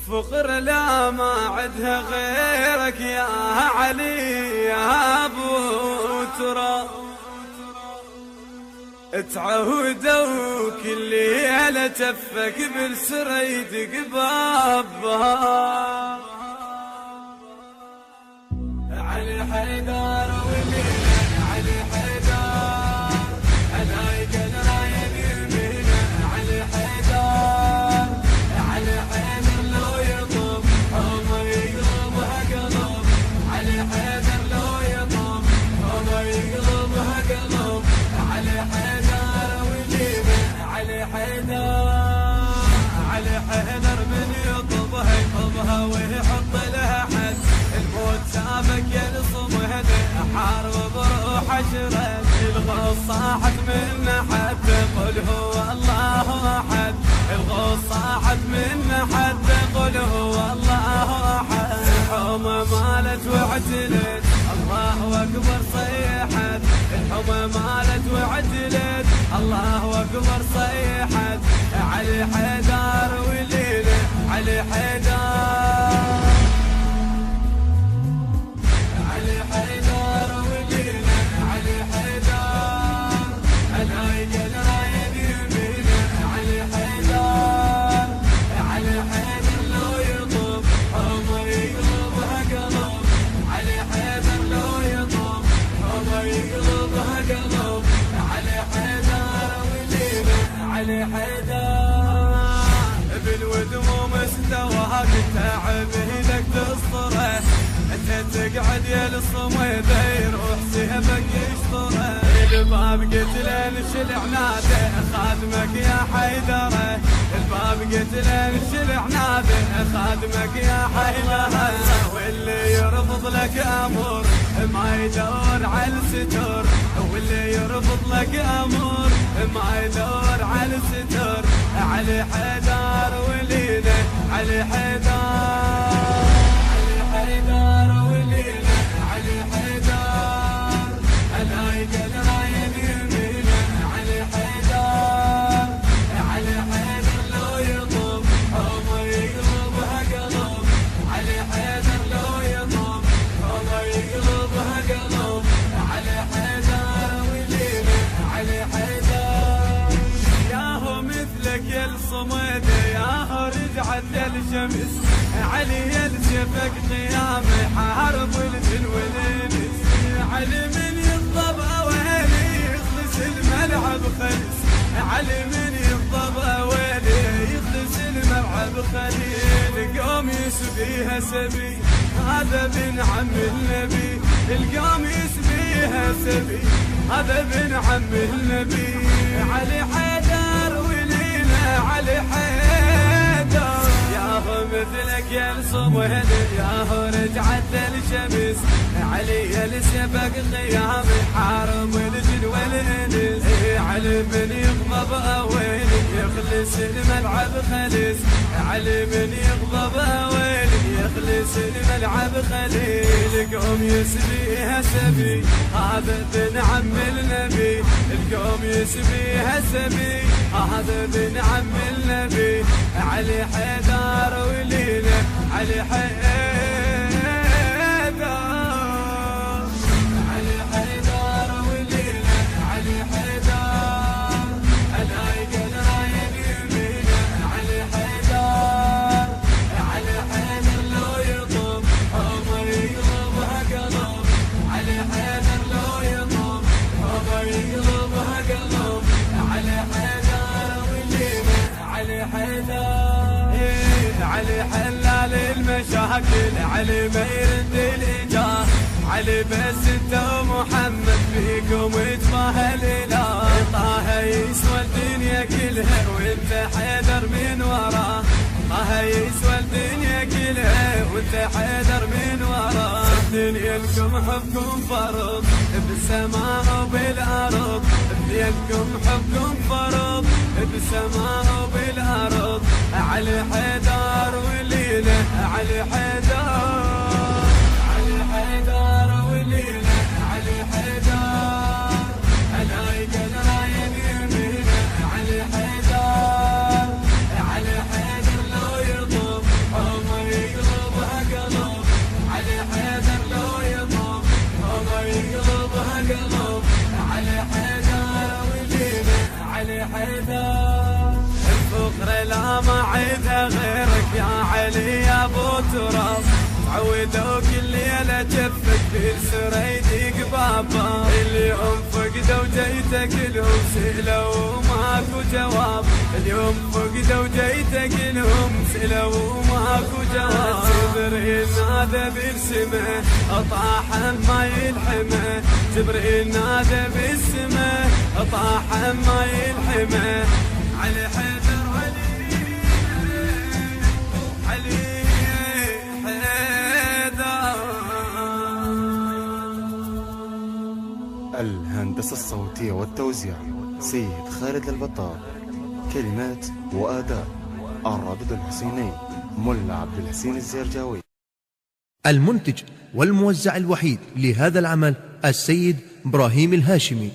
فقر لا ما عدها غيرك يا علي يا ابو ترى، تعودوا كل ليلة تفك بالسريد قبابها. علي حيدر والليلة علي حيدر، الهايق الرايد يمينه علي حيدر، علي حيدر لو يطب وما يقلبها قلب، علي حيدر لو يطب وما يقلبها قلب، علي حيدر ويجيبه علي حيدر، علي حيدر من يطبها يطبها ويحط لها حد، الموت سابك يا الصمد حارب بروح عشرة، الغوص صاحت منه حد قل هو الله احد، الغوص صاحت منه حد قل هو الله احد، الحومة مالت وعجلت الله اكبر صيحت، الحومة مالت وعجلت الله اكبر صيحت، علي حيدر وليله علي حيدر، علي حيدر وليله علي حيدر، الهايق الرايد يمينه علي حيدر، علي حيدر لو يطب وما يقلبها قلب، علي حيدر لو يطب وما يقلبها قلب، علي حيدر وليله علي حيدر، بالودموم استواك التعب هدك تسطره، انت تقعد يا الصمد يروح سهبك يشطره، الباب قتلين شلع ناده خادمك يا حيدره، الباب قتلين شلع ناده خادمك يا حيدره، واللي يرفض لك امر ما يدور على الستر، واللي يرفض لك امر ما يدور على الستر، علي حيدر وليله علي حيدر، علي حيدر وليله علي حيدر، الهايق الرايد يمينه علي حيدر، علي حيدر لو يطب وما يقلبها قلب، علي حيدر لو يطب وما يقلبها قلب، علي حيدر وليله علي حيدر، ياهو مثلك يا الصمد ياهو رجعت الشمس، علي يلسفك قيامه حارب الجن والانس، علي من يضرب اويلي يخلص الملعب خلص، علي من يضرب اويلي يخلص الملعب خليل، قوم يسبيها سبي هذا بن عم النبي، القوم يسبيها سبي هذا بن عم النبي، علي حيدر ولينا علي حيدر، ياهو مثلك يا الصمد ياهو رجعت الشمس، علي يلسبك قيام حارم الجن والانس، علي من يغضب اويل يخلص الملعب خلص، علي من يغضب اويل يخلص الملعب خليل، قوم يسبيها سبي هذا بن عم النبي، القوم يسبيها سبي هذا بن عم النبي، علي حيدر وليله علي حيدر، علي حيدر وليله علي حيدر، الهايق الرايد يمينه علي حيدر، علي حيدر لو يطب وما يقلبها قلب، علي حيدر لو يطب وما يقلبها قلب، علي حيدر وليله علي حيدر، علي حلال المشاكل علي ما يرد الاجاه، علي بس انت ومحمد فيكم يتباهى الاله، طه يسوى الدنيا كلها وانت حيدر من وراه، طه يسوى الدنيا كلها وانت حيدر من وراه، دنياكم حبكم فرض بالسماء وبالارض، دنياكم حبكم فرض بالسماء وبالارض، علي حيدر وليله علي حيدر، علي حيدر وليله علي حيدر، الهايق الرايد يمينه علي حيدر، علي حيدر لو يطب يسعدها غيرك يا علي يا ابو تراب. تعودوا كل ليلة جفك بالسرى يديك بابا. اليوم فقدوا جيتك لهم سئلوا وماكو جواب. اليوم فقدوا جيتك لهم سئلوا وماكو جواب. جبريل نادى بالسماء طاح ما يلحمه. جبريل نادى بالسماء طاح ما يلحمه. علي حيدر علي الهندسة الصوتية والتوزيع سيد خالد البطال. كلمات وآداء الرابط الحسيني ملا عبد الحسين الزرجاوي. المنتج والموزع الوحيد لهذا العمل السيد إبراهيم الهاشمي.